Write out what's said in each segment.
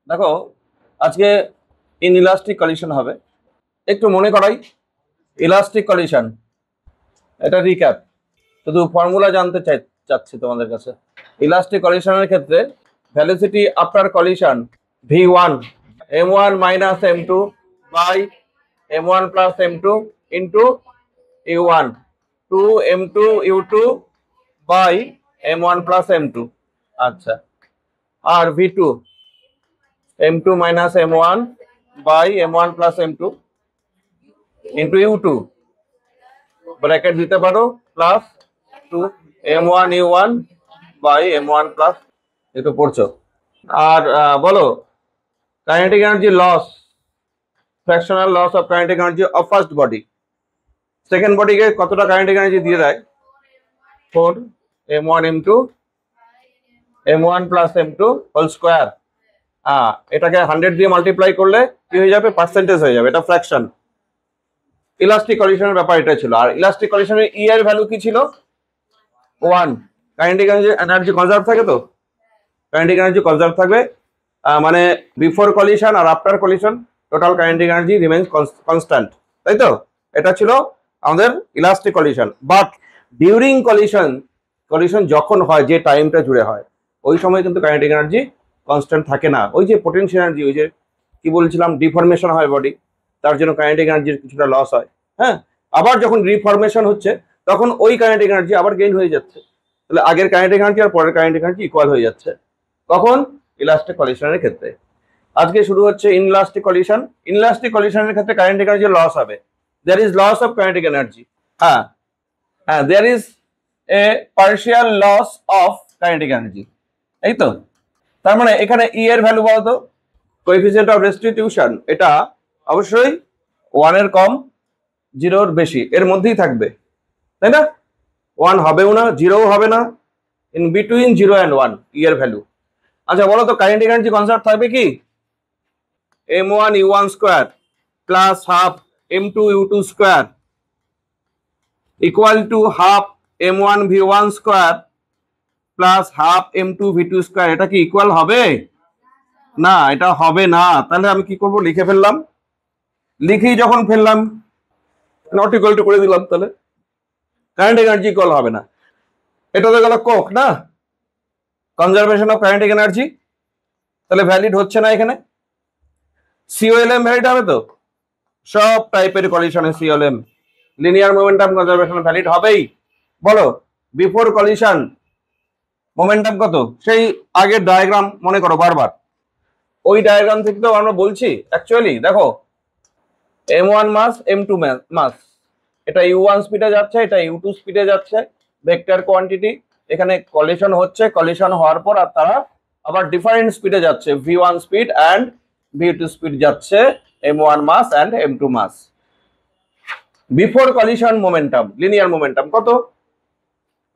দেখো আজকে inelastic collision হবে। একটু মনে করাই ইলাস্টিক কলিশন, এটা রিক্যাপ, শুধু ফর্মুলা জানতে চাচ্ছি তোমাদের কাছে। ইলাস্টিক কলিশনের ক্ষেত্রে velocity after collision v1 m1 minus m2 by m1 plus m2 into u1 2 m2 u2 by m1 plus m2। আচ্ছা, আর v2 m2 minus m1 by m1 plus m2 into u2 bracket দিতে পারো plus 2 m1 u1 by m1 plus একটু পড়ছো। আর বলো kinetic energy loss, fractional loss of kinetic energy of first body, second বডিকে কতটা কাইনেটিক এনার্জি দিয়ে দেয়? 4 m1 m2 m1 plus m2 whole square. এটাকে 100 দিয়ে মাল্টিপ্লাই করলে কি হয়ে যাবে? পার্সেন্টেজ হয়ে যাবে, এটা ফ্র্যাকশন। ইলাস্টিক কলিশনের ব্যাপার এটা ছিল। আর ইলাস্টিক কলিশনের ই এর ভ্যালু কি ছিল? 1। কাইনেটিক এনার্জি কনজার্ভ থাকে, তো কাইনেটিক এনার্জি কনজার্ভ থাকবে, মানে বিফোর কলিশন আর after collision total kinetic energy remains constant, তাই তো? এটা ছিল আমাদের elastic collision. But during collision যখন হয়, যে টাইমটা জুড়ে হয়, ওই সময় কিন্তু কাইনেটিক এনার্জি কনস্ট্যান্ট থাকে না। ওই যে পোটেনশিয়াল এনার্জি, ওই যে কি বলছিলাম, ডিফরমেশন হয় বডি, তার জন্য কাইনেটিক এনার্জির কিছুটা লস হয়। হ্যাঁ, আবার যখন রিফরমেশন হচ্ছে তখন ওই কাইনেটিক এনার্জি আবার গেইন হয়ে যাচ্ছে। তাহলে আগের কাইনেটিক এনার্জি আর পরের কাইনেটিক এনার্জি ইকুয়াল হয়ে যাচ্ছে। কখন? ইলাস্টিক কলিশনের ক্ষেত্রে। আজকে শুরু হচ্ছে ইনইলাস্টিক কলিশন। ইনইলাস্টিক কলিশনের ক্ষেত্রে কাইনেটিক এনার্জি লস হবে। There is loss of kinetic energy. হ্যাঁ, there is a partial loss of kinetic energy, এই তো। তার মানে এখানে ই এর ভ্যালু বলতো কোএফিসিয়েন্ট অফ রেস্টিটিউশন, এটা অবশ্যই 1 এর কম, 0 এর বেশি, এর মধ্যেই থাকবে, তাই না? 1 হবেও না, 0ও হবে না, ইন বিটুইন 0 and 1 ই এর ভ্যালু। আচ্ছা বলো তো কাইনেটিক এনার্জি কনজার্ভ থাকবে কি? m1 u1 square plus half m2 u2 square equal to half m1 v1 square plus half m2 v2 square. এটা কি ইকুয়াল হবে? না, এটা হবে না। তাহলে আমি কি করব? লিখে ফেললাম। লিখেই যখন ফেললাম নট ইকুয়াল টু করে দিলাম, তাহলে কাইনেটিক এনার্জি ইকুয়াল হবে না। এটা তো গেল কোক, না কনজারভেশন অফ কাইনেটিক এনার্জি, তাহলে ভ্যালিড হচ্ছে না এখানে। সিওএলএম ভ্যালিড হবে তো? সব টাইপের কলিশনে সিওএলএম, লিনিয়ার মোমেন্টাম কনজারভেশন ভ্যালিড হবেই। বলো বিফোর কলিশন মোমেন্টাম কত? সেই আগের ডায়াগ্রাম মনে করো বারবার, ওই ডায়াগ্রাম থেকে তো আমরা বলছি। অ্যাকচুয়ালি দেখো m1 মাস m2 মাস, এটা u1 স্পিডে যাচ্ছে, এটা u2 স্পিডে যাচ্ছে, ভেক্টর কোয়ান্টিটি। এখানে কলিশন হচ্ছে, কলিশন হওয়ার পর আর তারা আবার ডিফারেন্ট স্পিডে যাচ্ছে, v1 speed and v2 speed যাচ্ছে, m1 mass and m2 mass. Before collision momentum, linear momentum কত?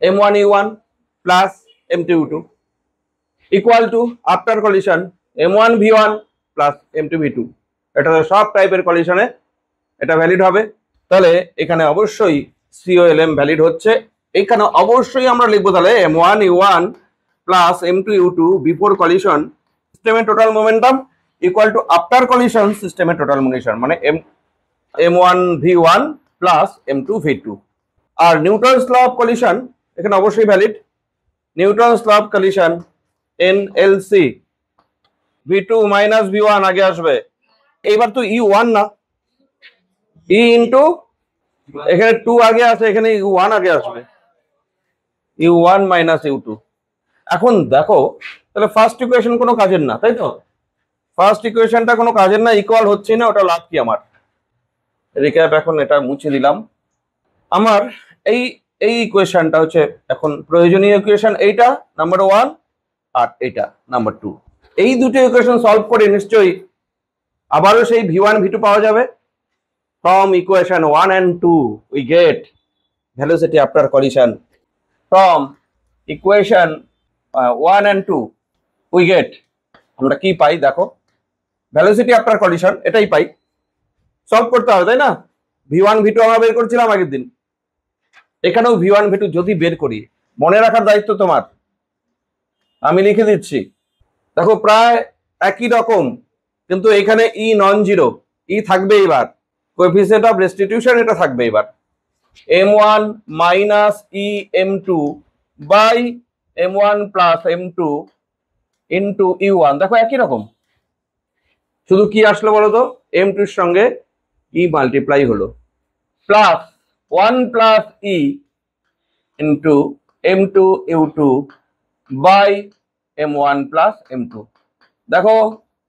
m1 u1 plus m2 u2 equal to after collision m1 v1 plus m2 v2। এটা সব টাইপের কলিশনে এটা ভ্যালিড হবে। তাহলে এখানে অবশ্যই সিওএলএম ভ্যালিড হচ্ছে। এখানে অবশ্যই আমরা লিখবো তাহলে m1 u1 plus m2 u2 before collision সিস্টেমের total momentum equal to after collision সিস্টেমের টোটাল মোমেন্টাম, মানে m1 v1 plus m2 v2। আর নিউটনস ল অফ কলিশন এখানে অবশ্যই valid. Newton's law of collision NLC, v2 minus v1 আগে আসবে। এইবার তো u1 না, ই ইন্টু এখানে 2 আগে আছে, এখানে u1 আগে আসবে, u1 মাইনাস u2। এখন দেখো তাহলে ফার্স্ট ইকুয়েশন কোনো কাজের না, তাই তো? ফার্স্ট ইকুয়েশনটা কোনো কাজের না, ইকুয়াল হচ্ছে না, ওটা লাভ কি আমার? রিক্যাপ, এখন এটা মুছে দিলাম। আমার এই এই ইকুয়েশনটা হচ্ছে এখন প্রয়োজনীয় ইকুয়েশন, এইটা নাম্বার 1 আর এইটা নাম্বার 2। এই দুটো ইকুয়েশন সলভ করে নিশ্চয়ই আবারও সেই v1 v2 পাওয়া যাবে। From equation 1 and 2 we get velocity after collision. From equation 1 and 2 we get, আমরা কি পাই দেখো, velocity after collision এটাই পাই। সলভ করতে হবে, তাই না? v1 v2 আমরা বের করছিলাম আগের দিন, এখানেও v1 v2 যদি বের করি, মনে রাখার দায়িত্ব তোমার, আমি লিখে দিচ্ছি। দেখো প্রায় একই রকম, কিন্তু এখানে ই নন জিরো, ই থাকবে এবার, কোএফিসিয়েন্ট অফ রেস্টিটিউশন এটা থাকবে এবার, m1 minus e m2 by m1 plus m2 into u1। দেখো একই রকম, শুধু কি আসলো বলতো, m2 এর সঙ্গে ই মাল্টিপ্লাই হলো, plus 1 plus e into m2 u2 by m1 plus m2। দেখো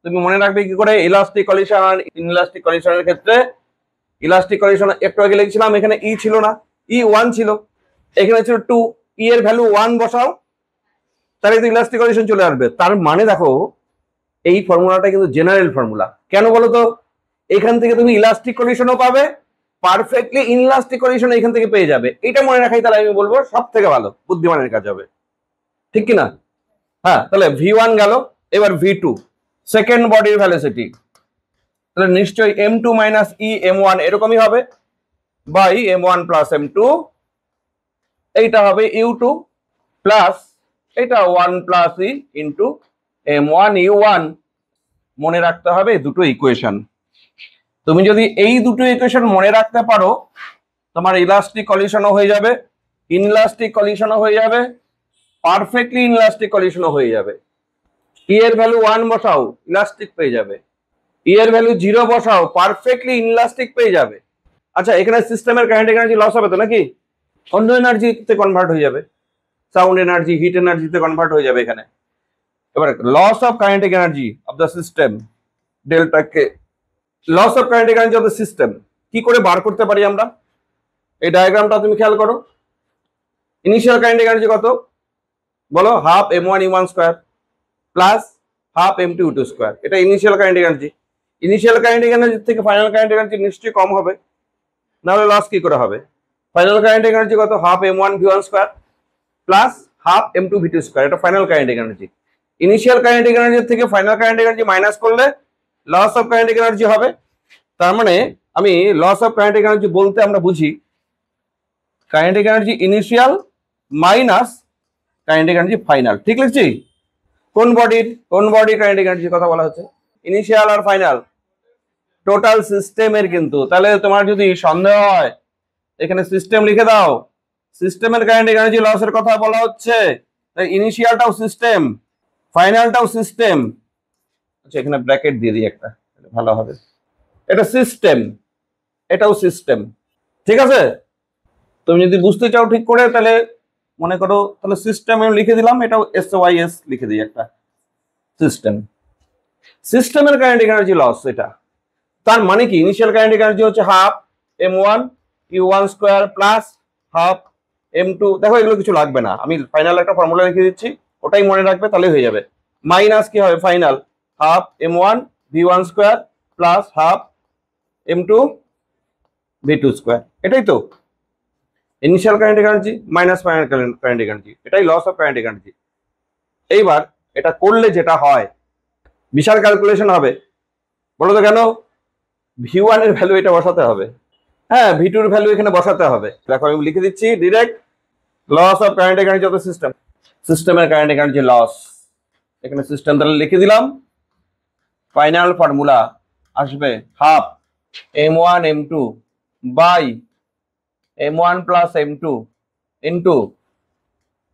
তুমি মনে রাখবে কি করে, ইলাস্টিক কলিশন আর ইনইলাস্টিক কলিশনের ক্ষেত্রে, ইলাস্টিক কলিশন একটু আগে লিখছিলাম, এখানে ই ছিল না, ই 1 ছিল, এখানে ছিল 2, ই এর ভ্যালু 1 বসাও, তাহলে তো ইলাস্টিক কলিশন চলে আসবে। তার মানে দেখো এই ফর্মুলাটা কিন্তু জেনারেল ফর্মুলা। কেন বলো তো, এখান থেকে তুমি ইলাস্টিক কলিশনও পাবে, পারফেক্টলি ইনইলাস্টিক কলিশন এখান থেকে পেয়ে যাবে। এটা মনে রাখাই তাহলে আমি বলবো সব থেকে ভালো, বুদ্ধিমানের কাজ হবে, ঠিক কি না? হ্যাঁ, তাহলে v1 গেল, এবার v2 সেকেন্ড বডির ভ্যালোসিটি, তাহলে নিশ্চয়ই m2 মাইনাস ই m1 এরকমই হবে বাই m1 প্লাস m2, এইটা হবে u2 প্লাস এটা 1 plus e into m1 u1। মনে রাখতে হবে দুটো ইকুয়েশন, তুমি যদি এই দুটো ইকুয়েশন মনে রাখতে পারো, তোমার ইলাস্টিক কলিশনও হয়ে যাবে, ইনইলাস্টিক কলিশনও হয়ে যাবে, পারফেক্টলি ইনইলাস্টিক কলিশনও হয়ে যাবে। ই এর ভ্যালু 1 বসাও, ইলাস্টিক পেয়ে যাবে, ই এর ভ্যালু 0 বসাও, পারফেক্টলি ইনইলাস্টিক পেয়ে যাবে। আচ্ছা, এখানে সিস্টেমের কাইনেটিক এনার্জি লস হবে তো নাকি? অন্য এনার্জিতে কনভার্ট হয়ে যাবে, সাউন্ড এনার্জি, হিট এনার্জিতে কনভার্ট হয়ে যাবে এখানে। এবার loss of kinetic energy of the system delta কে, loss of kinetic energy of the system কি করে বার করতে পারি আমরা? এই ডায়াগ্রামটা তুমি খেয়াল করো, ইনিশিয়াল কাইনেটিক এনার্জি কত বলো, half m1 u1 square plus half m2 u2 square, এটা initial kinetic energy. Initial kinetic energy থেকে ফাইনাল কাইনেটিক এনার্জি নিশ্চয়ই কম হবে, নাহলে লস কি করে হবে? ফাইনাল কাইনেটিক এনার্জি কত, half m1 v1 square plus half m2 v2 square, এটা final kinetic energy. Initial kinetic energy থেকে ফাইনাল কাইনেটিক এনার্জি মাইনাস করলে লস অফ কাইনেটিক এনার্জি হবে। তার মানে আমি লস অফ কাইনেটিক এনার্জি বলতে আমরা বুঝি kinetic energy initial minus kinetic energy final, ঠিক লিখছি? কোন বডি কাইনেটিক এনার্জির কথা বলা হচ্ছে? ইনিশিয়াল আর ফাইনাল, টোটাল সিস্টেমের। কিন্তু তাহলে তোমার যদি সন্দেহ হয়, এখানে সিস্টেম লিখে দাও, সিস্টেমের কাইনেটিক এনার্জি লসের কথা বলা হচ্ছে, ইনিশিয়ালটাও সিস্টেম, ফাইনালটাও সিস্টেম। আচ্ছা, এখানে ব্র্যাকেট দিয়ে দিই একটা, ভালো হবে, এটা সিস্টেম, এটাও সিস্টেম, ঠিক আছে? তুমি যদি বুঝতে চাও ঠিক করে, তাহলে মনে করো, তাহলে সিস্টেম লিখে দিলাম, এটাও SYS লিখে দিই একটা, সিস্টেম। সিস্টেমের কাইনেটিক এনার্জি লস এটা, তার মানে কি, ইনিশিয়াল কাইনেটিক এনার্জি হচ্ছে half m1 u1 square plus half m2, দেখো এগুলো কিছু লাগবে না, আমি ফাইনাল একটা ফর্মুলা লিখে দিচ্ছি, ওটাই মনে রাখবে, তাহলে হয়ে যাবে। মাইনাস কি হবে, final half m1 v1 square plus half m2 v2 square, এটাই তো initial kinetic energy minus final kinetic energy, এটাই লস অফ কাইনেটিক এনার্জি। এইবার এটা করলে যেটা হয়, বিশাল ক্যালকুলেশন হবে, বলো তো কেন? v1 এর ভ্যালু এটা বসাতে হবে, হ্যাঁ v2 এর ভ্যালু এখানে বসাতে হবে। দেখো আমি লিখে দিচ্ছি direct, loss of kinetic energy of the system, সিস্টেমের কাইনেটিক এনার্জি লস, এখানে সিস্টেম তাহলে লিখে দিলাম, ফাইনাল ফর্মুলা আসবে half m1 m2 by m1 plus m2 into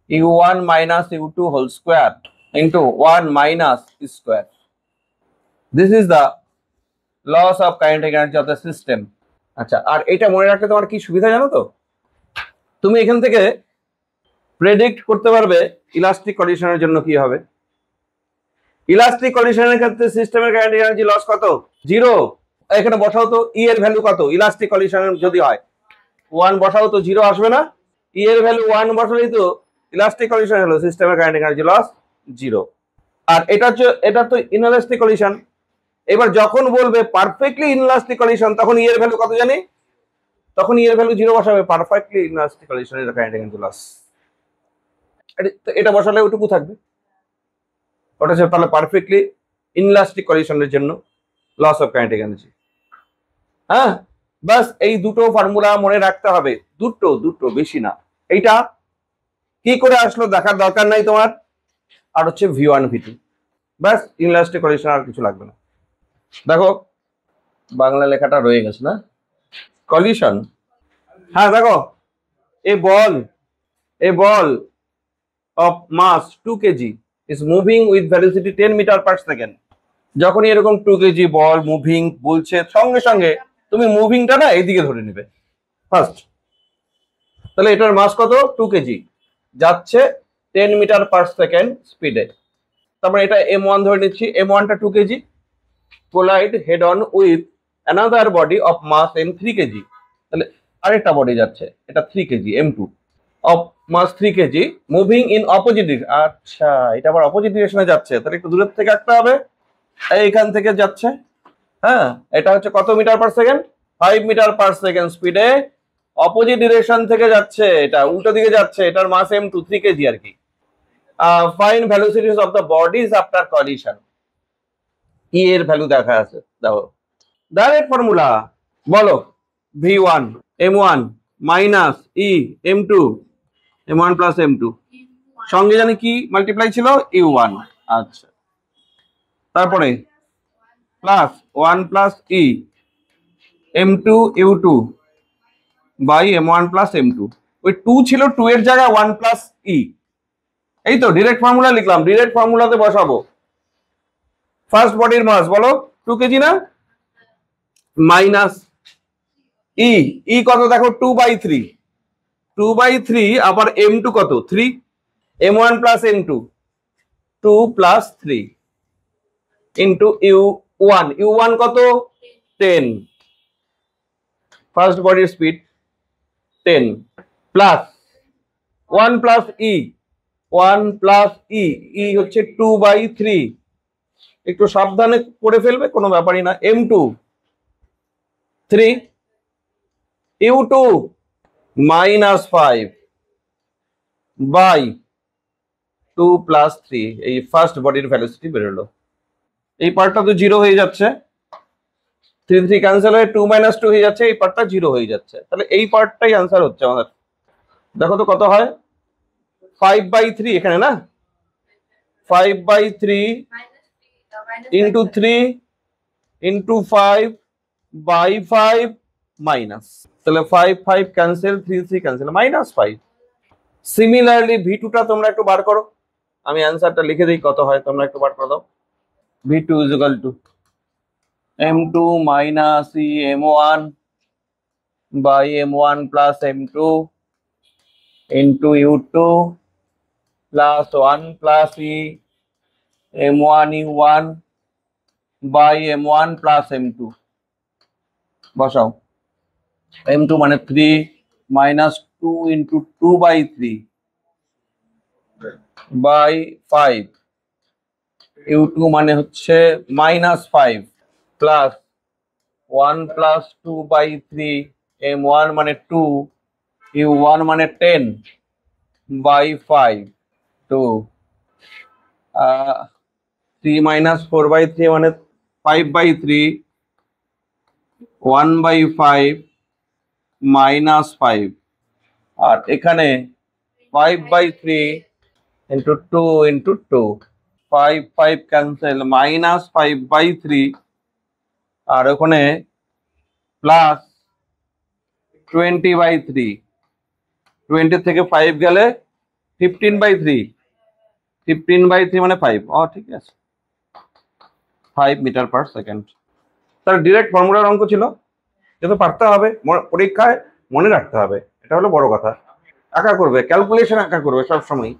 u1 minus u2 whole square into 1 minus square. This is the loss of kinetic energy of the system. আচ্ছা, আর এটা মনে রাখতে তোমার কি সুবিধা জানো তো? তুমি এখান থেকে প্রেডিক্ট করতে পারবে ইলাস্টিক কন্ডিশনের জন্য কি হবে। ইলাস্টিক কন্ডিশনের ক্ষেত্রে সিস্টেমের কাইনেটিক এনার্জি লস কত, 0। এখানে বসাও তো ই এর ভ্যালু কত, ইলাস্টিক কন্ডিশনের যদি হয় 1 বসাও তো 0 আসবে না, ই এর ভ্যালু 1 বসালেই তো ইলাস্টিক কন্ডিশন হলো, সিস্টেমের কাইনেটিক এনার্জি লস 0। আর এটা তো ইনইলাস্টিক কন্ডিশন। এবার যখন বলবে পারফেক্টলি ইনইলাস্টিক কন্ডিশন, তখন ই এর ভ্যালু কত জানি, তখন ই এর ভ্যালু 0 বসাবে, পারফেক্টলি ইনইলাস্টিক কন্ডিশনের কাইনেটিক এনার্জি লস, এটা বসালে ওটুকু থাকবে, ওটা হচ্ছে তাহলে পারফেক্টলি ইনইলাস্টিক কন্ডিশনের জন্য লস অফ কাইনেটিক এনার্জি। হ্যাঁ, বাস এই দুটো ফর্মুলা মনে রাখতে হবে, দুটো বেশি না। এইটা কি করে আসলো দেখার দরকার নাই তোমার। আর হচ্ছে v1 v2, ব্যাস, ইনলাস্টিক কলিশন, আর কিছু লাগবে না। দেখো বাংলা লেখাটা রয়ে গেছে না, কলিশন। হ্যাঁ দেখো, a ball of mass 2 kg is moving with velocity 10 meter per second. যখনই এরকম 2 কেজি বল মুভিং বলছে, সঙ্গে সঙ্গে তুমি মুভিংটা না এইদিকে ধরে নেবে ফার্স্ট। তাহলে এটার মাস কত? 2 কেজি, যাচ্ছে 10 মিটার পার সেকেন্ড স্পিডে। তারপরে এটা m1 ধরে নিচ্ছি, m1টা 2 KG, collide head on with another body of mass m 3 KG. তাহলে আরেকটা বডি যাচ্ছে, এটা 3 KG, m2 of mass 3 KG moving in opposite direction. আচ্ছা, এটা আবার অপোজিট ডিরেকশনে যাচ্ছে, তাহলে একটু দূরের থেকে আঁকতে হবে। এইখান থেকে যাচ্ছে, হ্যাঁ, এটা হচ্ছে কত metre per second? 5 metre per second স্পিডে অপোজিট ডিরেকশন থেকে যাচ্ছে, এটা উল্টো দিকে যাচ্ছে, এটার মাস m2 3 কেজি আর কি। Find velocities of the bodies after collision. E এর ভ্যালু দেখা আছে, দেখো ডাইরেক্ট ফর্মুলা, বলো v1 m1 minus e m2 m1 plus m2, সঙ্গে জানি কি মাল্টিপ্লাই ছিল u1। আচ্ছা, তারপরে plus 1 plus e m2 u2 by m1 plus m2। ওই 2 ছিল, 2 এর জায়গায় 1 প্লাস ই। এই তো ডিরেক্ট ফর্মুলা লিখলাম, ডিরেক্ট ফর্মুলাতে বসাবো। ফার্স্ট বডির মাস বলো 2 কেজি না, মাইনাস ই, ই কত দেখো 2/3, 2/3, আবার m2 কত 3, m1 plus m2 2 plus 3 into u1, u1 কত 10, ফার্স্ট বডির স্পিড 10, প্লাস 1 প্লাস ই, 1 প্লাস ই, ই হচ্ছে 2/3, একটু সাবধানে করে ফেলবে, কোনো ব্যাপারই না, m2 3, u2 minus 5 by 2 plus 3। এই ফার্স্ট বডির ভেলোসিটি বেরোলো। এই পার্টটা তো জিরো হয়ে যাচ্ছে, 3 3 ক্যান্সেল হয়ে 2 - 2 হয়ে যাচ্ছে, এই পার্টটা জিরো হয়ে যাচ্ছে, তাহলে এই পার্টটাই আনসার হচ্ছে আমাদের। দেখো তো কত হয়, 5/3 এখানে না, 5/3 ইন্টু 3 ইন্টু 5 বাই 5 মাইনাস, তাহলে 5 5 ক্যান্সেল, 3 3 ক্যান্সেল, -5। সিমিলারলি v2টা তোমরা একটু বার করো, আমি অ্যান্সারটা লিখে দিই কত হয়, তোমরা একটু বার করে দাও। v2 is equal to m2 minus e m1 by m1 plus m2 into u2 plus 1 plus e m1 u1 by m1 plus m2। বসাও, m2 মানে 3 minus 2 into 2/3 by 5, u2 মানে হচ্ছে -5 প্লাস 1 প্লাস 2/3, m1 মানে 2, u1 মানে 10 by 5, 2, 3 minus 4/3 মানে 5/3, 1/5 -5, আর এখানে 5/3 into 2 into 2, 5 5 cancel, -5/3, আর ওখানে plus 20/3, 20 থেকে 5 গেলে 15/3, 15/3 মানে 5, ঠিক আছে, 5 মিটার পার সেকেন্ড। তার ডিরেক্ট ফর্মুলার অঙ্ক ছিল, যেহেতু পারতে হবে, পরীক্ষায় মনে রাখতে হবে, এটা হলো বড় কথা। আঁকা করবে, ক্যালকুলেশন আঁকা করবে সবসময়।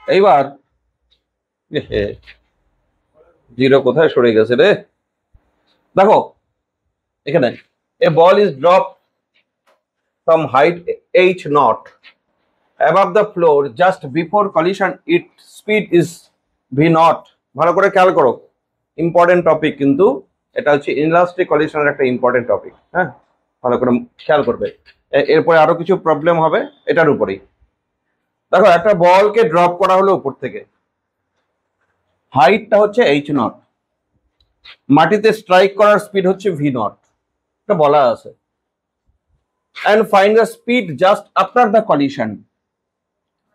এইবার জিরো কোথায় সরে গেছে রে, দেখো এখানে a ball is drop from height h0 above the floor just before collision, its speed is v0। ভালো করে খেয়াল করো, ইম্পর্টেন্ট টপিক, কিন্তু এটা হচ্ছে ইনলাস্টিক কলিশনের একটা ইম্পর্টেন্ট টপিক। হ্যাঁ, ভালো করে খেয়াল করবে, এরপরে আরো কিছু প্রবলেম হবে এটার উপরেই। দেখো একটা বলকে ড্রপ করা হলো উপর থেকে, হাইটটা হচ্ছে h0, মাটিতে স্ট্রাইক করার স্পিড হচ্ছে v0, এটা বলা আছে। and find the speed just after the collision,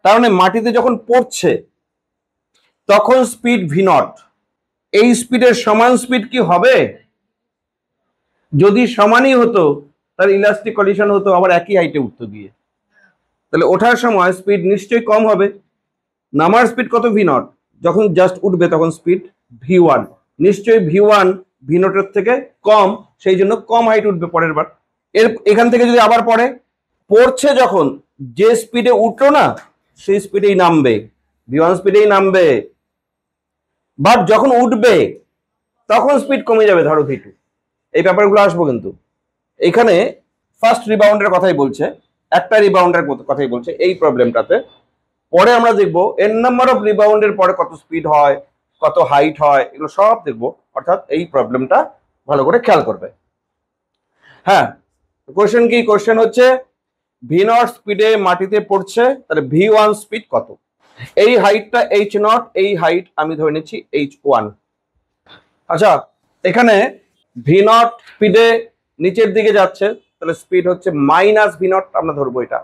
তার মানে মাটিতে যখন পড়ছে তখন স্পিড v0, এই স্পিডের সমান স্পিড কি হবে? যদি সমানই হতো তাহলে ইলাস্টিক কলিশন হতো, আবার একই হাইটে উঠতো গিয়ে, তাহলে ওঠার সময় স্পিড নিশ্চয়ই কম হবে। নামার স্পিড কত? V naught. যখন জাস্ট উঠবে তখন স্পিড ভি ওয়ান, নিশ্চয়ই ভি ওয়ান ভি নটের থেকে কম, সেই জন্য কম হাইট উঠবে পরের বার। এখান থেকে যদি আবার পড়ছে যখন যে স্পিডে উঠলো না সেই স্পিডেই নামবে, ভি ওয়ান স্পিডেই নামবে। বাট যখন উঠবে তখন স্পিড কমে যাবে, ধরো ভি টু। এই ব্যাপারগুলো আসবো কিন্তু। এখানে ফার্স্ট রিবাউন্ডের কথাই বলছে, একটা রিবাউন্ডের কথাই বলছে এই প্রবলেমটাতে। পরে আমরা দেখবো এন নাম্বার অফ রিবাউন্ডের পরে কত স্পিড হয়, কত হাইট হয়, এগুলো সব দেখবো। অর্থাৎ এই প্রবলেমটা ভালো করে খেয়াল করবে। হ্যাঁ, কোশ্চেন কি? কোশ্চেন হচ্ছে ভি নট স্পিডে মাটিতে পড়ছে, তাহলে ভি ওয়ান স্পিড কত? এই হাইটটা এইচ নট, এই হাইট আমি ধরে নিচ্ছি এইচ ওয়ান। আচ্ছা, এখানে ভি নট স্পিডে নিচের দিকে যাচ্ছে, তাহলে স্পিড হচ্ছে মাইনাস ভি নট, আমরা ধরবো এটা।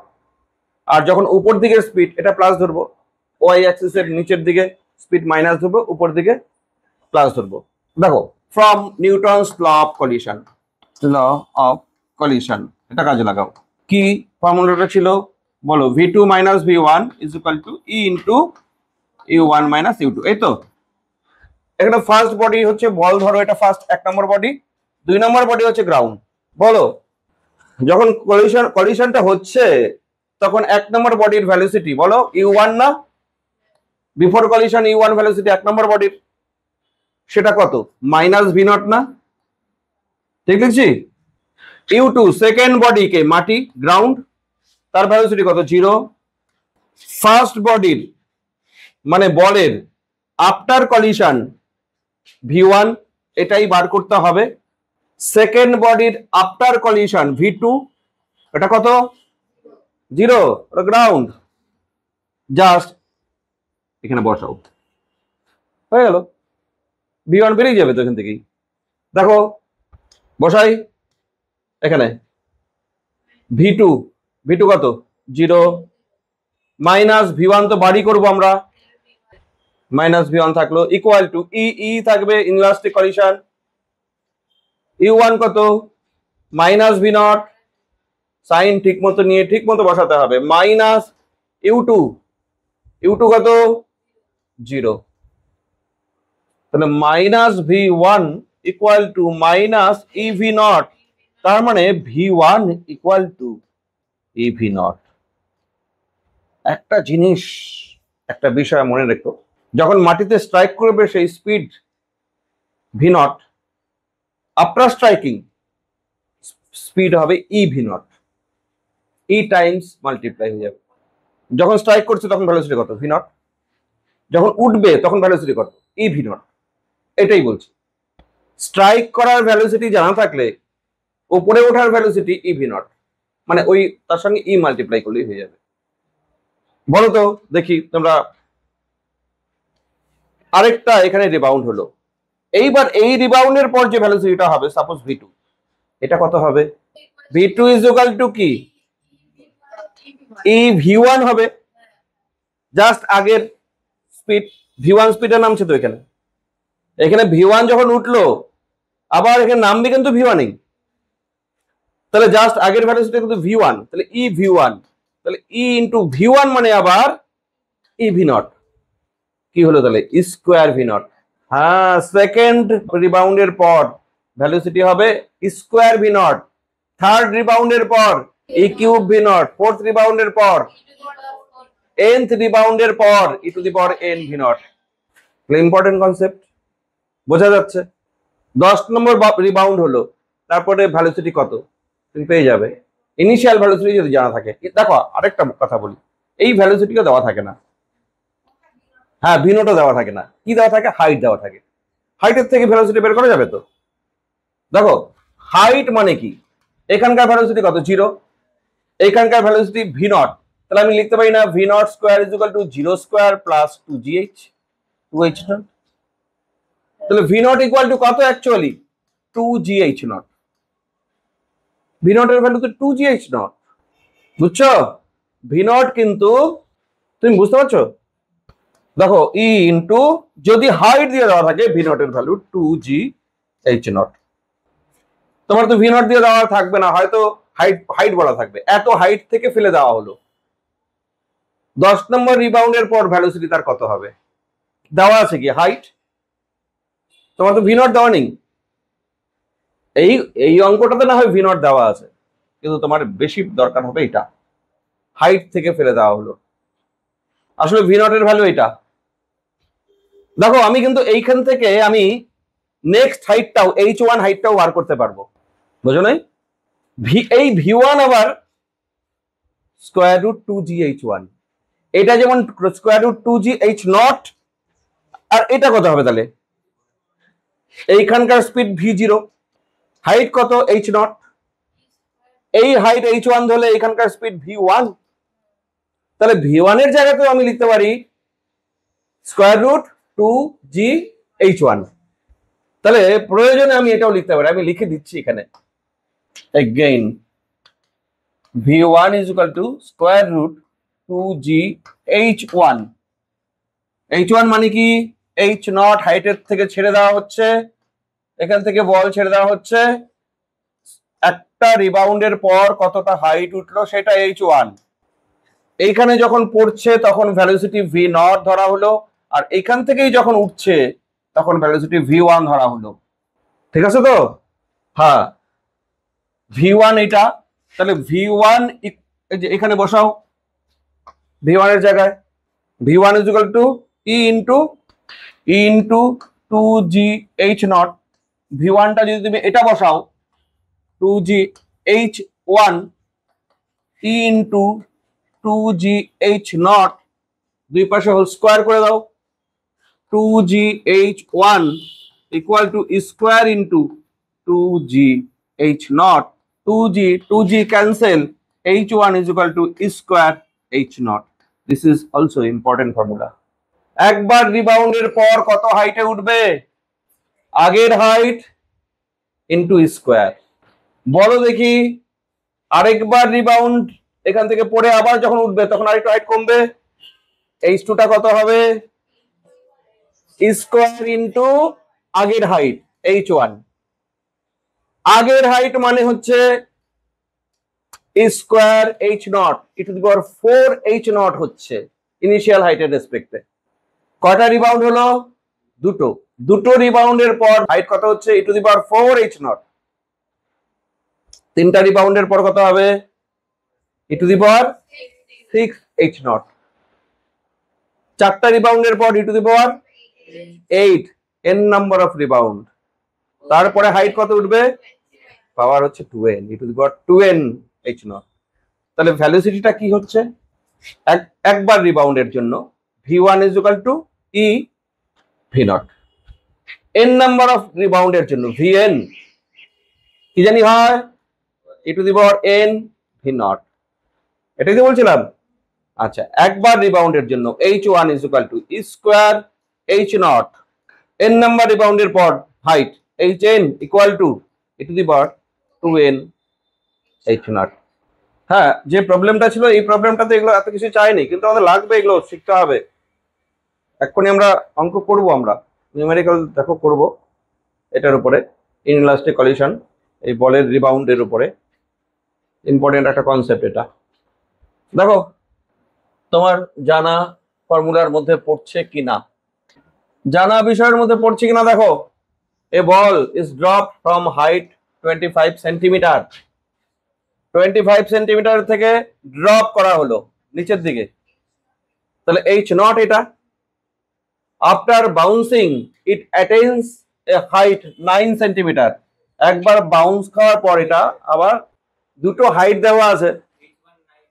আর যখন উপর দিকের স্পিড, এটা প্লাস ধরবো। ওয়াই অ্যাক্সিসের নিচের দিকে স্পিড মাইনাস ধরবো, উপর দিকে প্লাস ধরবো। দেখো, from Newton's law of collision, law of collision এটা কাজে লাগাও। কি ফর্মুলাটা ছিল বলো? V two minus v one is equal to e into u one minus u two. এই তো, এখানে ফার্স্ট বডি হচ্ছে বল, ধরো এটা first 1 number body, 2 number body হচ্ছে গ্রাউন্ড। বলো, যখন কলিশনটা হচ্ছে তখন 1 নম্বর বডির ভ্যালোসিটি বলো ইউ ওয়ান না? Before collision u one velocity 1 number বডির, সেটা কত? মাইনাস ভি নট না? ঠিক লিখছি? ইউ টু সেকেন্ড বডি কে মাটি, গ্রাউন্ড, তার ভ্যালোসিটি কত? 0। ফার্স্ট বডির মানে বলের আফটার কলিশন ভি ওয়ান, এটাই বার করতে হবে। সেকেন্ড বডির আফটার কলিশন ভি টু, এটা কত? 0, ওটা গ্রাউন্ড। জাস্ট এখানে বসাও, হয়ে গেল। ভি ওয়ান বেরিয়ে যাবে তো এখান থেকেই। দেখো বসাই এখানে, ভি টু, ভি টু কত? 0 মাইনাস ভি ওয়ান, তো বাড়ি করবো আমরা, মাইনাস ভি ওয়ান থাকলো, ইকুয়াল টু ই, ই থাকবে ইনলাস্টিক কলিশন, ইউ ওয়ান কত? মাইনাস ভি নট, সাইন ঠিক মতো নিয়ে ঠিক মতো বসাতে হবে, minus u two, u two কত? 0। তাহলে minus v one equal to minus e v naught, তার মানে v one equal to e v naught. একটা জিনিস, একটা বিষয় মনে রেখো, যখন মাটিতে স্ট্রাইক করবে সেই speed v naught, after striking speed হবে e v naught, e times multiply হয়ে যাবে। যখন স্ট্রাইক করছে তখন ভ্যালোসিটি কত? V naught. যখন উঠবে তখন ভ্যালোসিটি কত? E v naught. এটাই বলছি, স্ট্রাইক করার ভ্যালোসিটি জানা থাকলে উপরে ওঠার ভ্যালোসিটি ই ভি নট, মানে ওই তার সঙ্গে ই মাল্টিপ্লাই করলেই হয়ে যাবে। বলো তো দেখি তোমরা। আরেকটা এখানে রিবাউন্ড হলো, এইবার এই রিবাউন্ডের পর যে ভ্যালোসিটিটা হবে, সাপোজ ভি টু, এটা কত হবে? V two is equal to কি? ই ভি ওয়ান হবে, জাস্ট আগের স্পিড ভি ওয়ান স্পিডের নামছে তো এখানে। এখানে ভি ওয়ান যখন উঠলো আবার এখানে নামবে কিন্তু ভি ওয়ানই, তাহলে জাস্ট আগের ভ্যালোসিটি কিন্তু ভি ওয়ান, তাহলে ই ভি ওয়ান, তাহলে ই ইন্টু ভি ওয়ান মানে আবার ই ভি নট। কি হলো তাহলে? Square v naught. হ্যাঁ, সেকেন্ড রিবাউন্ডের পর ভ্যালোসিটি হবে স্কোয়ার ভি নট, থার্ড রিবাউন্ডের পর e cube v naught, fourth রিবাউন্ডের পর nth রিবাউন্ডের পর e to the power n v naught. Important concept, বোঝা যাচ্ছে? 10 নম্বর রিবাউন্ড হলো, তারপরে ভ্যালোসিটি কত তুমি পেয়ে যাবে, ইনিশিয়াল ভ্যালোসিটি যদি জানা থাকে। দেখো আরেকটা কথা বলি, এই ভ্যালোসিটিও দেওয়া থাকে না। হ্যাঁ, ভি নটও দেওয়া থাকে না। কি দেওয়া থাকে? হাইট দেওয়া থাকে। হাইটের থেকে ভ্যালোসিটি বের করা যাবে তো। দেখো হাইট মানে কি, এখানকার ভ্যালোসিটি কত? 0, এইখানকার ভ্যালোসিটি ভি নট, তাহলে আমি লিখতে পারি না V naught square is equal two 0 square plus 2gh, 2h not. তাহলে ভি নট ইকুয়াল টু কত actually? 2gh not. V naught এর ভ্যালু তো 2gh নট, বুঝছো? ভি নট কিন্তু, তুমি বুঝতে পারছো? দেখো ই ইন্টু যদি হাইট দিয়ে দেওয়া থাকে ভি নট এর ভ্যালু 2GH0, তোমার তো ভি নট দিয়ে দেওয়া থাকবে না, হয়তো হাইট হাইট বলা থাকবে, এত হাইট থেকে ফেলে দেওয়া হলো। 10 নম্বর রিবাউন্ডের পর ভ্যালোসিটি তার কত হবে? দেওয়া আছে কি হাইট? তোমার তো ভি নট দেওয়া নেই। এই এই অঙ্কটাতে না হয় ভি নট দেওয়া আছে, কিন্তু তোমার বেশি দরকার হবে এটা, হাইট থেকে ফেলে দেওয়া হলো। আসলে ভি নট এর ভ্যালু এটা। দেখো আমি কিন্তু এইখান থেকে আমি নেক্সট হাইটটাও H1 হাইটটাও বার করতে পারবো, বুঝো নাই? এই V1 আবার স্কোয়ার রুট 2GH1, এটা যেমন স্কোয়ার রুট 2GH0, আর এটা কত হবে তাহলে? এইখানকার স্পিড V0, হাইট কত H0, এই হাইট H1 ধরলে এখানকার স্পিড V1, তাহলে V1 এর জায়গাতেও আমি লিখতে পারি স্কোয়ার রুট 2GH1। তাহলে প্রয়োজনে আমি এটাও লিখতে পারি, আমি লিখে দিচ্ছি এখানে again V1 is equal to square root 2GH1। H1 মানে কি? H0 হাইটের থেকে ছেড়ে দেওয়া হচ্ছে, এখান থেকে বল ছেড়ে দেওয়া হচ্ছে, একটা রিবাউন্ডের পর কতটা হাইট উঠলো সেটা H1। এইখানে যখন পড়ছে তখন ভ্যালোসিটি V0 ধরা হলো, আর এখান থেকেই যখন উঠছে তখন ভ্যালোসিটি V1 ধরা হলো। ঠিক আছে তো? হ্যাঁ, V1 এটা, তাহলে V1 এখানে বসাও V1 এর জায়গায়, V1 is equal to E into 2GH0। V1 টা যদি তুমি এটা বসাও 2GH1 E into 2GH0, দুই পাশে হোল স্কোয়ার করে দাও, 2GH1 equal to E square into 2GH0, 2G cancel, H1 is equal to E square H0। This is also important formula। একবার রিবাউন্ডের পর কত হাইটে উঠবে? আগের হাইট ইন্টু স্কোয়ার। বলো দেখি, আরেকবার রিবাউন্ড এখান থেকে পড়ে আবার যখন উঠবে তখন আরেকটু হাইট কমবে, H2 টা কত হবে? স্কোয়ার ইন্টু আগের হাইট H1। আগের হাইট মানে হচ্ছে স্কোয়ার H0, e⁴H0 হচ্ছে ইনিশিয়াল হাইটের রেসপেক্টে। কয়টা রিবাউন্ড হলো? দুটো রিবাউন্ডের পর হাইট কত হচ্ছে? e⁴H0। তিনটা রিবাউন্ডের পর কত হবে? e⁶H0। চারটা রিবাউন্ডের পর e⁸ n number of rebound, তারপরে হাইট কত উঠবে? পাওয়ার হচ্ছে 2n, e⁴2n/H0। তাহলে ভ্যালোসিটিটা কি হচ্ছে একবার রিবাউন্ডের জন্য? V1 is equal to E V0। n number of রিবাউন্ডের জন্য Vn কি জানি হয়? e⁴n V0। এটাই তো বলছিলাম। আচ্ছা, একবার রিবাউন্ডের জন্য H1 is equal to E square H0, n number রিবাউন্ডের পর height Hn equal to e⁴2n/H0। হ্যাঁ, যে প্রবলেমটা ছিল এই প্রবলেমটাতে এগুলো এত কিছু চাইনি, কিন্তু আমাদের লাগবে, এগুলো শিখতে হবে। এক্ষুনি আমরা অঙ্ক করব, আমরা নিউমেরিক্যাল দেখো করব এটার উপরে, ইনইলাস্টিক কলিশন, এই বলের রিবাউন্ডের উপরে। ইম্পর্টেন্ট একটা কনসেপ্ট এটা। দেখো তোমার জানা ফর্মুলার মধ্যে পড়ছে কিনা, জানা বিষয়ের মধ্যে পড়ছে কিনা দেখো। A ball is drop from height 25 centimetre, 25 centimetre থেকে ড্রপ করা হলো নিচের দিকে, তাহলে H0 এটা। After bouncing it attains a height 9 centimetre. একবার বাউন্স খাওয়ার পর এটা আবার দুটো হাইট দেওয়া আছে।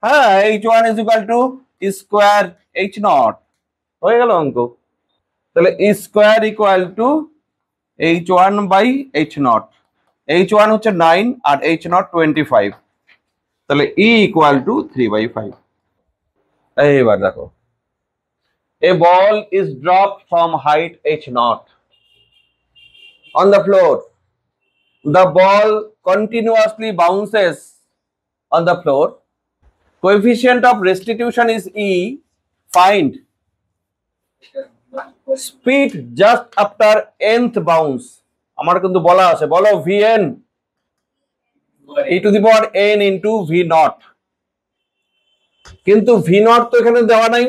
হ্যাঁ, H1 is equal to square H0, হয়ে গেল অঙ্ক। তাহলে square equal to H1/H0। H1 হচ্ছে 9 আর H0 25, তাহলে E ইকুয়াল টু 3/5। এইবার দেখো, a ball is drop from height H0 on the floor. The ball continuously bounces on the floor. Coefficient of restitution is E. Find speed just after nth bounce আমার কিন্তু বলা আছে, বলো vn e to the power n into v not, কিন্তু v not তো এখানে দেওয়া নাই,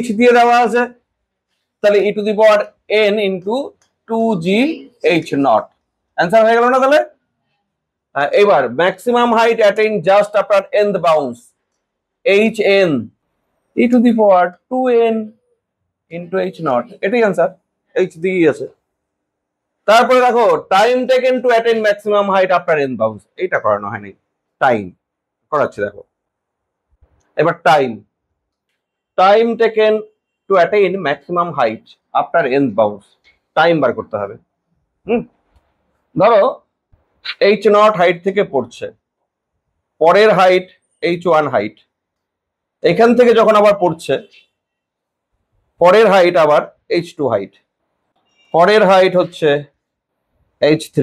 h দিয়ে দেওয়া আছে, তাহলে e to the power n into 2g h naught answer হয়ে গেল না? তাহলে এবার maximum height attain just after nth bounce hn e to the power 2n into h naught, এটাই অ্যান্সার, h দিয়েই আছে। তারপরে দেখো time taken to attain maximum height after n bounce, এইটা করানো হয়নি, টাইম করাচ্ছি দেখো। এবার time taken to attain maximum height after n bounce, time বার করতে হবে। ধরো h নট হাইট থেকে পড়ছে, পরের হাইট h1 হাইট, এখান থেকে যখন আবার পড়ছে পরের হাইট আবার h2 হাইট, পরের হাইট হচ্ছে h3,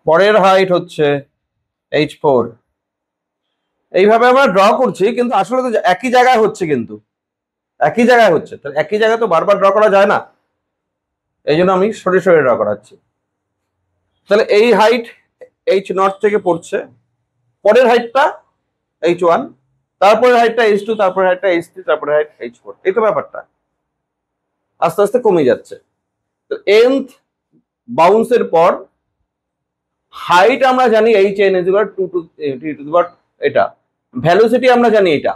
পরের হাইট হচ্ছে h4, এইভাবে আমরা ড্র করছি, কিন্তু আসলে তো একই জায়গায় হচ্ছে, কিন্তু একই জায়গায় হচ্ছে, তাহলে একই জায়গায় তো বারবার ড্র করা যায় না, এই জন্য আমি সরে সরে ড্র করাচ্ছি। তাহলে এই হাইট h নট থেকে পড়ছে, পরের হাইটটা h1, তারপরে হাইটটা h2, তারপরে হাইটটা h3, তারপরে হাইট h4, এই তো ব্যাপারটা আস্তে আস্তে কমে যাচ্ছে। তো nth বাউন্সের পর হাইট আমরা জানি hn is equal to to the power, এটা ভ্যালোসিটি আমরা জানি, এটা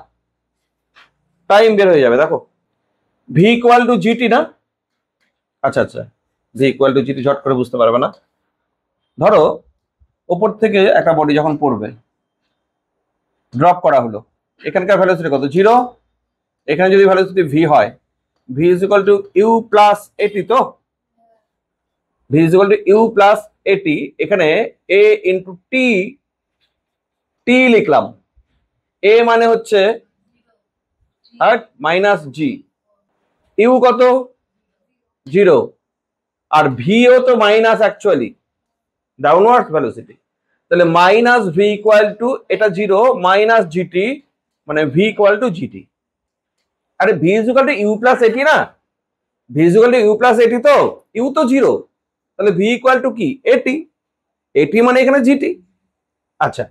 টাইম বের হয়ে যাবে। দেখো v ইকুয়াল টু gt না, আচ্ছা v ইকুয়াল টু gt ঝট করে বুঝতে পারবে না। ধরো উপর থেকে একটা বডি যখন পড়বে, ড্রপ করা হলো, এখানকার ভ্যালোসিটি কত? 0, এখানে যদি ভ্যালোসিটি v হয়, v is equal two u plus এটি, তো v is equal two u plus এটি, এখানে a ইন্টু টি লিখলাম, a মানে হচ্ছে মাইনাস g, u কত? 0, আর v ও তো মাইনাস, অ্যাকচুয়ালি ডাউনওয়ার্ড ভ্যালোসিটি, তাহলে মাইনাস v ইকুয়াল টু এটা 0 মাইনাস gt, মানে v ইকুয়াল টু gt। আরে v is equal two u plus এটি না, v is equal two u plus এটি, তো u তো 0, তাহলে v ইকুয়াল টু কি? এটি মানে এখানে gt। আচ্ছা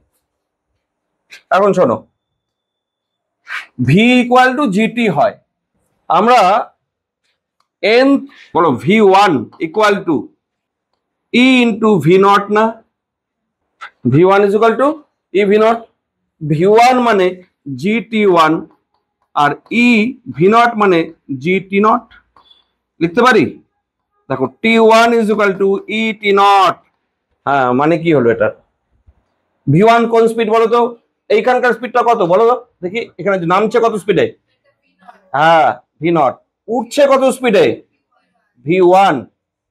এখন শোনো, v ইকুয়াল টু gt হয়, আমরা n বলো v1 equal to e into v naught না, v1 is equal to e v naught, v1 মানে gt1 আর e v নট মানে gt নট, লিখতে পারি? দেখো t1 is equal to e t naught, হ্যাঁ মানে কি হলো এটা? v1 কোন স্পিড বলো তো? এইখানকার স্পিডটা কত বলো তো দেখি, এখানে নামছে কত স্পিডে? হ্যাঁ v নট, উঠছে কত স্পিডে? v1,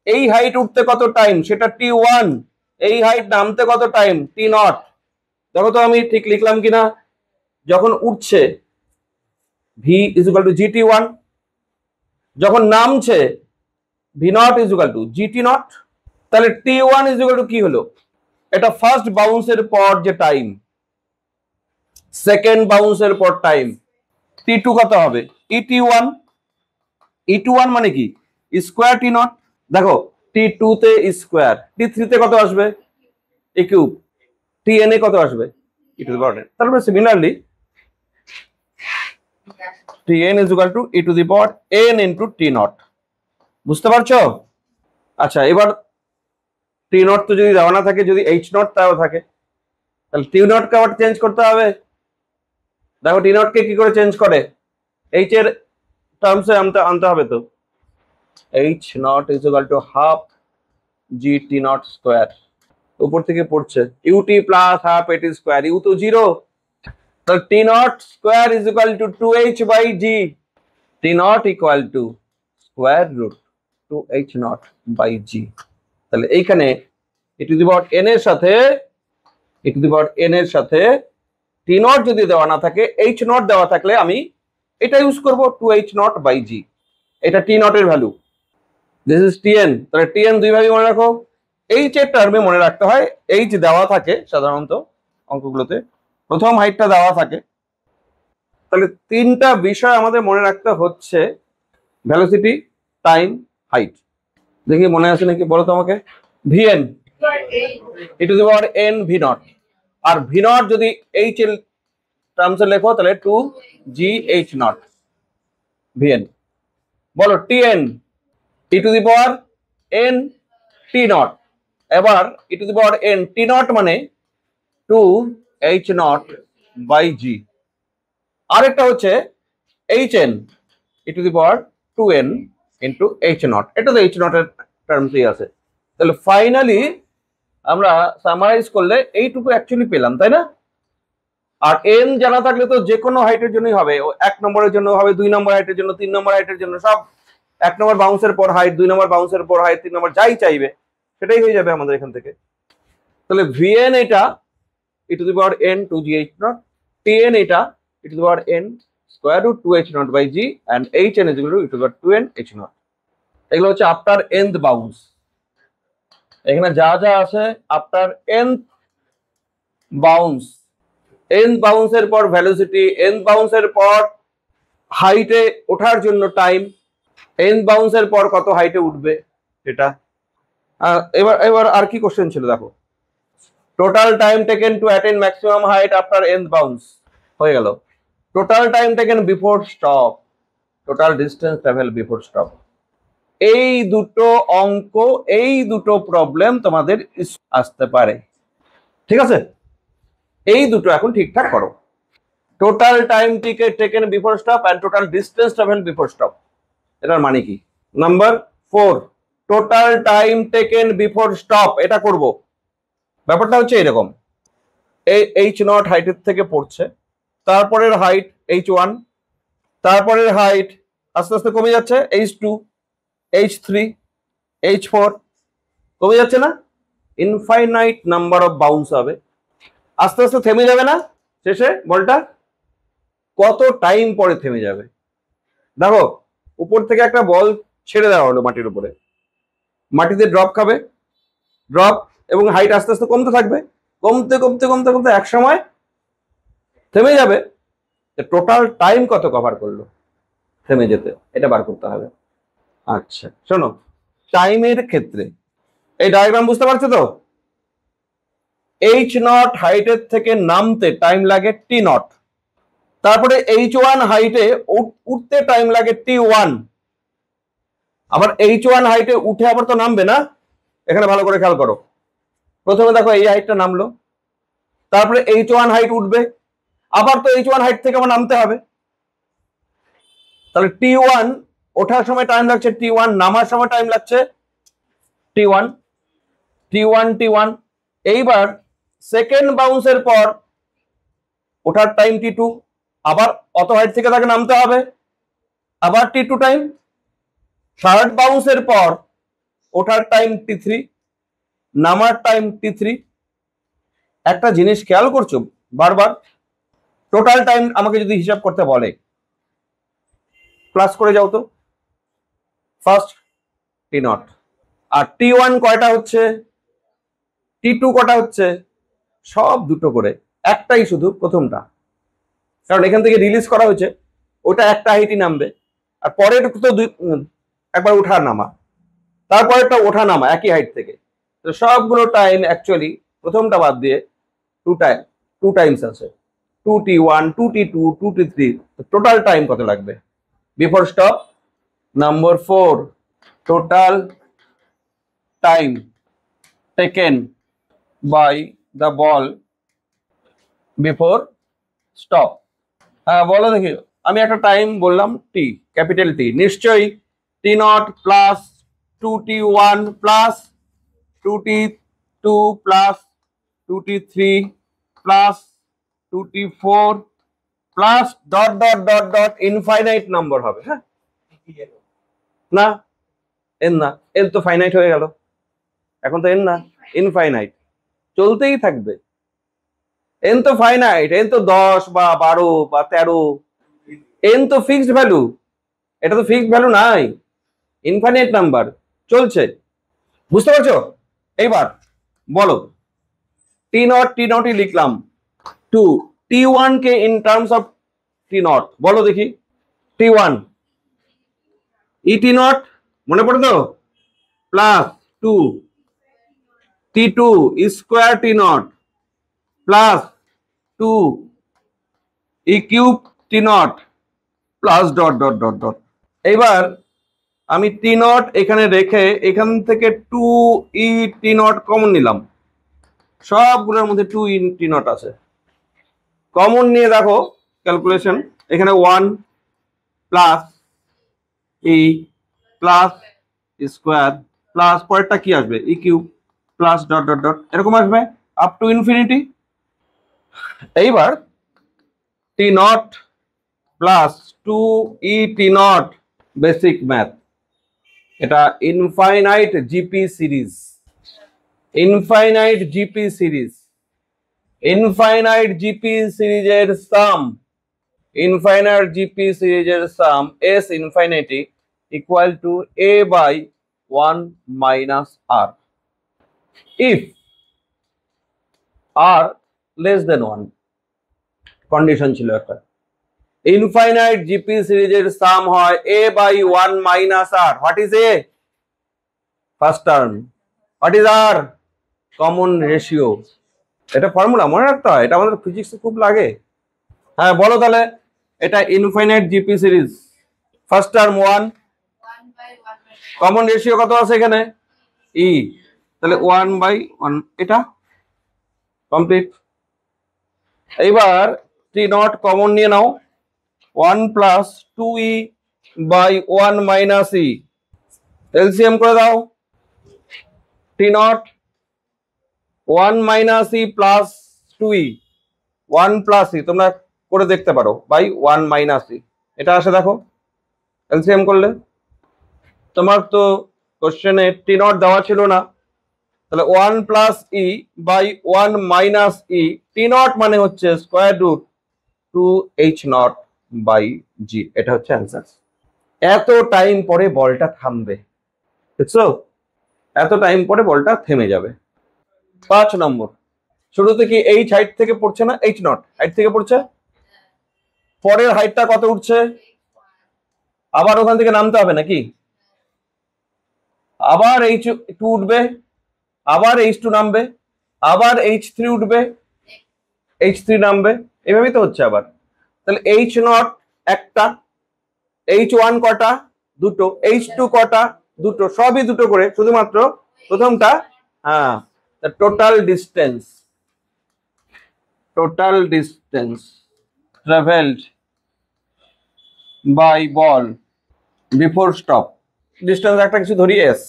এই হাইট উঠতে কত টাইম? সেটা t1, এই হাইট নামতে কত টাইম? t not. দেখো তো আমি ঠিক লিখলাম কিনা? যখন উঠছে v is equal two gt1, যখন নামছে v not is equal two gt not, তাহলে t1 ইজ ইকুয়াল টু কি হলো? এটা ফার্স্ট বাউন্সের পর যে টাইম, সেকেন্ড বাউন্সের পর টাইম, t2 কত হবে? et1, et1 মানে কি? স্কোয়ার t নট, দেখো t2 তে স্কোয়ার, t3 তে কত আসবে? a কিউব, tn এ কত আসবে? e to the power n, তারপরে similarly tn is equal to e to the power n into t not, বুঝতে পারছো? আচ্ছা এবার t নট তো যদি দেওয়া না থাকে, যদি h নট তাও থাকে, তাহলে t নট কে আবার চেঞ্জ করতে হবে। দেখো t নট কে কি করে চেঞ্জ করে? h এর টার্মসে আনতে হবে, তো h naught is equal to half gt naught square, উপর থেকে পড়ছে ut plus half a t square, u তো 0, তাহলে t naught square is equal to 2h by g, t naught equal to square root 2h naught by g। তাহলে এইখানে e to the power n এর সাথে t not যদি দেওয়া না থাকে, h নট দেওয়া থাকলে আমি এটা ইউজ করব 2h নট বাই g, এটা t নট এর ভ্যালু, দিস ইজ tn। তাহলে tn দুই ভাবে মনে রাখো, h এর টার্মে মনে রাখতে হয়, h দেওয়া থাকে সাধারণত অঙ্কগুলোতে, প্রথম হাইটটা দেওয়া থাকে। তাহলে তিনটা বিষয় আমাদের মনে রাখতে হচ্ছে ভ্যালোসিটি, টাইম, হাইট। দেখি মনে আছে নাকি বলো তো আমাকে। V n e to the power n v naught, আর ভি নট যদি এইচ এর টার্মসে লেখো তাহলে 2GH নট ভিএন। বলো t n e to the power n t naught. এবার e to the power n t naught মানে 2H নট বাই জি। আরেকটা হচ্ছে HN e to the power 2N into H naught. এটা তো H নটের টার্মসই আছে। তাহলে finally আমরা সামারাইজ করলে এইটুকু অ্যাকচুয়ালি পেলাম, তাই না? আর এন জানা থাকলে তো যে কোনো হাইটের জন্যই হবে, 1 নম্বরের জন্য হবে, 2 নম্বর হাইটের জন্য, 3 নম্বর হাইটের জন্য, সব 1 নম্বর বাউন্সের পর হাইট, 2 নম্বর বাউন্সের পর হাইট, 3 নম্বর যাই চাইবে সেটাই হয়ে যাবে আমাদের এখান থেকে। তাহলে ভিএন এটা e to the power n 2GH naught, t n এটা e to the power n square root 2H naught by g, and HN is equal to e to the power 2NH naught. এগুলো হচ্ছে after nth bounce. এখানে যা যা আছে after nth bounce, nth বাউন্সের পর velocity, nth বাউন্সের পর হাইটে ওঠার জন্য টাইম, nth বাউন্সের পর কত হাইটে উঠবে এটা। এবার এবার আর কি কোশ্চেন ছিল দেখো। Total time taken to attain maximum height after nth bounce হয়ে গেল। Total time taken before stop, total distance travel before stop. এই দুটো অঙ্ক, এই দুটো প্রবলেম তোমাদের আসতে পারে, ঠিক আছে? এই দুটো এখন ঠিকঠাক করো। Total time taken before stop and total distance travel before stop, এটার মানে কি? Number 4 total time taken before stop, এটা করব। ব্যাপারটা হচ্ছে এরকম, এই H নট হাইটের থেকে পড়ছে, তারপরের হাইট H1, তারপরের হাইট আস্তে আস্তে কমে যাচ্ছে, H2, H3, H4 কমে যাচ্ছে না? ইনফাইনাইট নাম্বার অফ বাউন্স হবে, আস্তে আস্তে থেমে যাবে না? শেষে বলটা কত টাইম পরে থেমে যাবে? দেখো উপর থেকে একটা বল ছেড়ে দেওয়া হলো মাটির উপরে, মাটিতে ড্রপ খাবে, ড্রপ এবং হাইট আস্তে আস্তে কমতে থাকবে, কমতে কমতে কমতে কমতে এক সময় থেমে যাবে। টোটাল টাইম কত কভার করলো থেমে যেতে, এটা বার করতে হবে। আচ্ছা শোনো, টাইমের ক্ষেত্রে এই ডায়াগ্রাম বুঝতে পারছো তো? H নট হাইটের থেকে নামতে টাইম লাগে টি নট, তারপরে H1 হাইটে উঠতে টাইম লাগে T1, আবার H1 হাইটে উঠে আবার তো নামবে না। এখানে ভালো করে খেয়াল করো, প্রথমে দেখো এই হাইটটা নামলো, তারপরে H1 হাইট উঠবে, আবার তো H1 হাইট থেকে আবার নামতে হবে। তাহলে T1 ওঠার সময় টাইম লাগছে T1, নামার সময় টাইম লাগছে T1, T1, T1। এইবার সেকেন্ড বাউন্সের পর ওঠার টাইম T2, আবার অত হাইট থেকে তাকে নামতে হবে, আবার T2 টাইম। থার্ড বাউন্সের পর ওঠার টাইম T3, নামার টাইম T3। একটা জিনিস খেয়াল করছো বারবার, টোটাল টাইম আমাকে যদি হিসাব করতে বলে প্লাস করে যাও তো, first T not, R T1 কয়টা হচ্ছে, T2 কটা হচ্ছে, সব দুটো করে, একটাই শুধু প্রথমটা, কারণ এখান থেকে রিলিজ করা হয়েছে, ওটা একটা হাইটই নামবে, আর পরের তো একবার ওঠা নামা, তারপরেরটা ওঠা নামা একই হাইট থেকে। তো সবগুলো টাইম অ্যাকচুয়ালি প্রথমটা বাদ দিয়ে টু টাইমস আছে, 2T1, 2T2, 2T3। Total time কত লাগবে before stop? Number 4 total time taken by the ball before stop. হ্যাঁ বলো দেখি, আমি একটা টাইম বললাম টি, ক্যাপিটাল টি, নিশ্চয়ই t naught plus 2T1 plus 2T2 plus 2T3 plus 2T4 plus dot dot dot dot infinite number হবে। হ্যাঁ না, এন না, এন তো ফাইনাইট হয়ে গেল, এখন তো এন না, ইনফাইনাইট চলতেই থাকবে। এন তো ফাইনাইট, এন তো 10 বা 12 বা 13, এন তো ফিক্সড ভ্যালু, এটা তো ফিক্সড ভ্যালু নাই, ইনফাইনাইট নাম্বার চলছে, বুঝতে পারছো? এইবার বলো টি নটই লিখলাম, টু T1 কে in terms of t naught বলো দেখি। T1 ই টি নট মনে পড়ে তো, plus 2 T2 square t naught plus 2 e cube t naught plus dot dot dot dot. এইবার আমি টি নট এখানে রেখে এখান থেকে 2 ই টি নট কমন নিলাম, সবগুলোর মধ্যে 2 ই টি নট আছে, কমন নিয়ে দেখো ক্যালকুলেশন, এখানে 1 plus e plus square plus পরেরটা কি আসবে e cube plus dot dot dot এরকম আসবে আপ টু ইনফিনিটি। এইবার t naught plus 2 e t naught basic math, এটা infinite GP series, infinite GP series, infinite GP সিরিজের sum, infinite GP সিরিজের sum s infinity equal to a by 1 minus r, if r less than 1 condition ছিল একটা। Infinite GP সিরিজের sum হয় a by 1 minus r. What is a? First term. What is r? Common ratio. এটা formula মনে রাখতে হয়, এটা আমাদের ফিজিক্সে খুব লাগে। হ্যাঁ বলো তাহলে, এটা infinite GP series, first term 1, common ratio কত আছে এখানে ই, তাহলে 1 বাই 1, এটা কমপ্লিট। এইবার টি নট কমন নিয়ে নাও, 1 plus 2 e by 1 minus e, LCM করে দাও, t naught 1 minus e plus 2 e, 1 plus e তোমরা করে দেখতে পারো বাই 1 মাইনাস ই, এটা আসে দেখো এলসিএম করলে। তোমার তো কোশ্চেনে টি নট দেওয়া ছিল না, তাহলে 1 plus e by 1 minus e, t naught মানে হচ্ছে square root 2h naught by g, এটা হচ্ছে অ্যান্সার। এত টাইম পরে বলটা থামবে, বুঝছো? এত টাইম পরে বলটা থেমে যাবে। 5 নম্বর, শুরুতে কি এইচ হাইট থেকে পড়ছে না, এইচ নট হাইট থেকে পড়ছে, পরের হাইটটা কত উঠছে, আবার ওখান থেকে নামতে হবে নাকি, আবার h2 উঠবে, আবার h2 নামবে, আবার h3 উঠবে, h3 নামবে, এভাবেই তো হচ্ছে আবার। তাহলে h নট একটা, h1 কটা, দুটো, h2 কটা, দুটো, সবই দুটো করে, শুধুমাত্র প্রথমটা, হ্যাঁ, total distance, total distance travelled by ball before stop, distance একটা কিছু ধরি এস,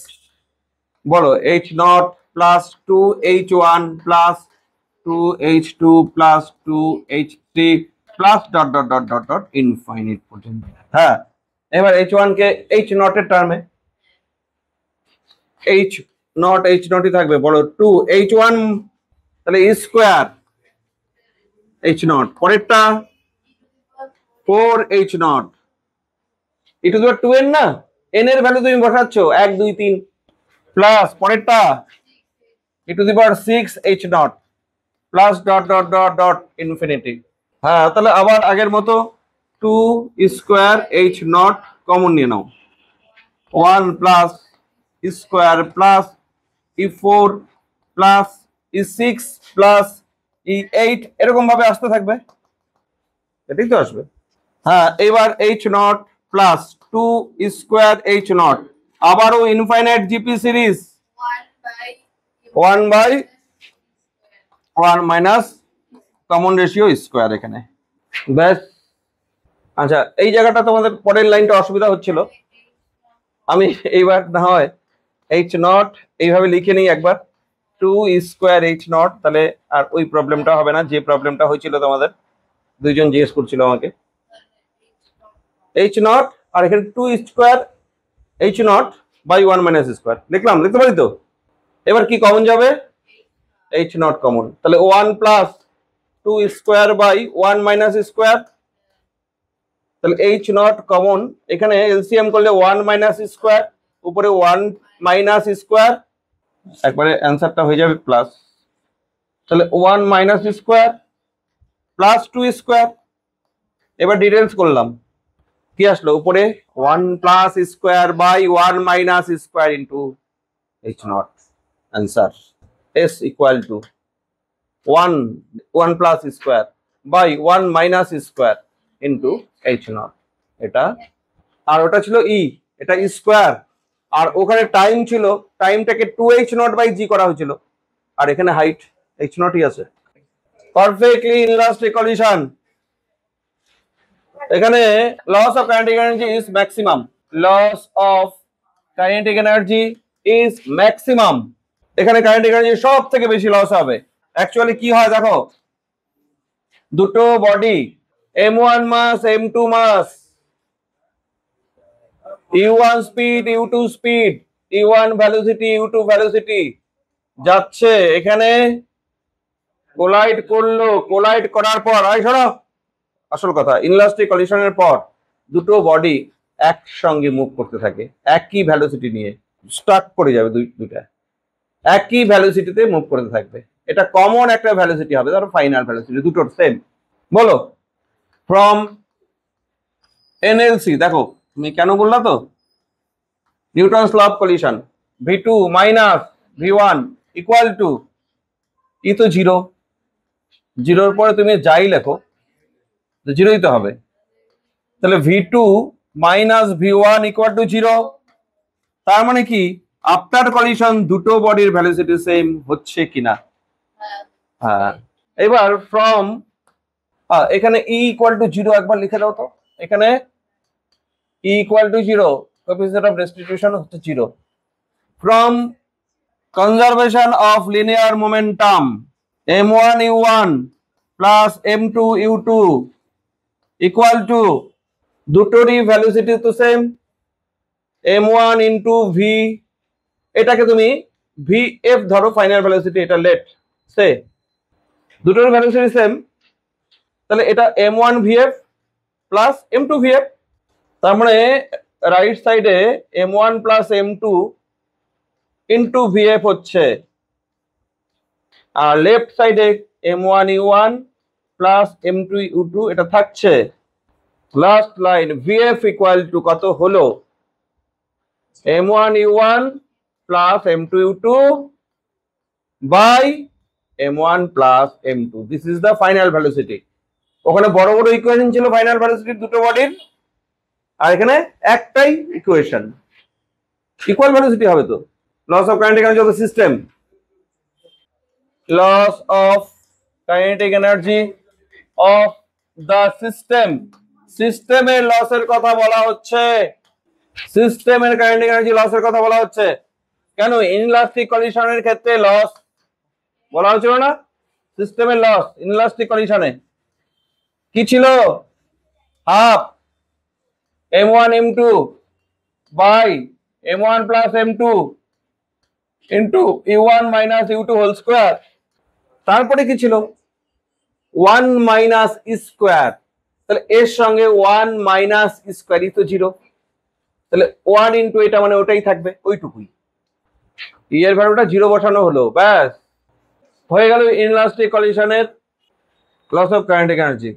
বলো h naught plus 2h1 plus 2h2 plus 2h3 plus dot dot dot dot dot infinite পর্যন্ত। হ্যাঁ, এবার h1 কে h নটের টার্মে, h নটই থাকবে, বলো 2h1 তাহলে স্কোয়ার h নট, পরেরটা 4h not, E to the power 2n না, n এর ভ্যালু তুমি বসাচ্ছ 1 2 3, প্লাস পরেরটা e to the power 6h naught plus dot dot dot dot infinity. হ্যাঁ, তাহলে আবার আগের মতো 2 স্কোয়ার h নট কমন নিয়ে নাও, 1 plus square plus e4 plus e6 plus e8, এরকম ভাবে আসতে থাকবে, এটাই তো আসবে। হ্যাঁ, এবার h naught plus 2 square h naught, আবারও infinite GP series, 1 by 1 minus common ratio square এখানে, ব্যাস। আচ্ছা, এই জায়গাটা তোমাদের পরের লাইনটা অসুবিধা হচ্ছিল, আমি এইবার না হয় h নট এইভাবে লিখে নিই একবার, 2 স্কোয়ার h নট, তাহলে আর ওই প্রবলেমটা হবে না, যে প্রবলেমটা হয়েছিল তোমাদের, দুইজন জিজ্ঞেস করছিল আমাকে, h নট আর এখানে 2 square h naught by 1 minus square লিখলাম, লিখতে পারি তো? এবার কি কমন যাবে, h নট কমন, তাহলে 1 plus 2 square by 1 minus square, তাহলে h নট কমন, এখানে এলসিএম করলে 1 মাইনাস স্কোয়ার, উপরে 1 মাইনাস স্কোয়ার, একবারে অ্যান্সারটা হয়ে যাবে প্লাস, তাহলে 1 মাইনাস স্কোয়ার প্লাস 2 স্কোয়ার। এবার ডিটেলস করলাম, কি আসলো উপরে 1 plus square by 1 minus square into h naught. Answer s equal to 1 plus square by 1 minus square into h naught. এটা আর ওটা ছিল ই, এটা স্কোয়ার, আর ওখানে টাইম ছিল, টাইমটাকে 2h নট বাই জি করা হয়েছিল, আর এখানে হাইট h নটই আছে। Perfectly inelastic collision. এখানে loss of kinetic energy is maximum, loss of kinetic energy is maximum. এখানে কাইনেটিক এনার্জি সব থেকে বেশি লস হবে। অ্যাকচুয়ালি কি হয় দেখো, দুটো বডি m1 মাস m2 মাস, u1 speed u2 speed, u1 velocity u2 velocity যাচ্ছে, এখানে কোলাইড করলো, কোলাইড করার পর আসল কথা, ইনলাস্টিক কলিশনের পর দুটো বডি একসঙ্গে মুভ করতে থাকে একই ভেলোসিটি নিয়ে, স্টাক করে যাবে দুইটা একই ভেলোসিটিতে মুভ করতে থাকবে। এটা কমন একটা ভেলোসিটি হবে, ধরো ফাইনাল ভেলোসিটি দুটোর সেম। বলো ফ্রম এনএলসি, দেখো তুমি কেন বললা তো, Newton's law of collision, v2 minus v1 equal to, e তো জিরো, জিরোর পরে তুমি যাই লেখো জিরোই তো হবে, তাহলে v2 minus v1 equal to zero. তার মানে কি আফটার কলিশন দুটো বডির ভেলোসিটি সেম হচ্ছে কিনা? হ্যাঁ। এবার ফ্রম এখানে ই ইকুয়াল টু জিরো একবার লিখে দাও তো, এখানে e equal to zero, coefficient of restitution হচ্ছে zero. From conservation of linear momentum m1 u1 plus m2 u2 equal to, দুটোরই ভ্যালোসিটি তো সেম, m1 ইন্টু ভি, এটাকে তুমি vf ধরো ফাইনাল ভ্যালোসিটি, এটা লেট সে, দুটোর ভ্যালোসিটি সেম, তাহলে এটা m1 vf plus m2 vf। তার মানে রাইট সাইডে m1 plus m2 into vf হচ্ছে, আর লেফট সাইডে m1 u1 plus m2 u2 এটা থাকছে। Last line vf equal to কত হলো, m1 u1 plus m2 u2 by m1 plus m2, this is the final velocity. ওখানে বড় বড় ইকুয়েশন ছিল ফাইনাল ভেলোসিটির দুটো বডির, আর এখানে একটাই ইকুয়েশন, ইকুয়াল ভেলোসিটি হবে তো। Loss of kinetic energy of the system, loss of kinetic energy of the system, সিস্টেমের লসের কথা বলা হচ্ছে, সিস্টেমের কাইনেটিক এনার্জি লসের কথা বলা হচ্ছে। কেন ইনলাস্টিক কলিশনের ক্ষেত্রে লস বলা হচ্ছিল না? সিস্টেমের লস ইনলাস্টিক কলিশনে কি ছিল, half m1 m2 by m1 plus m2 into u1 minus u2 whole square, তারপরে কি ছিল 1 মাইনাস স্কোয়ার, তাহলে এর সঙ্গে 1 মাইনাস স্কোয়ারই তো জিরো, তাহলে 1 ইন্টু এটা মানে ওটাই থাকবে, ওইটুকুই, ই এর ভ্যালুটা জিরো বসানো হলো, ব্যাস হয়ে গেল ইনলাস্টিক কলিশনের লস অফ কাইনেটিক এনার্জি।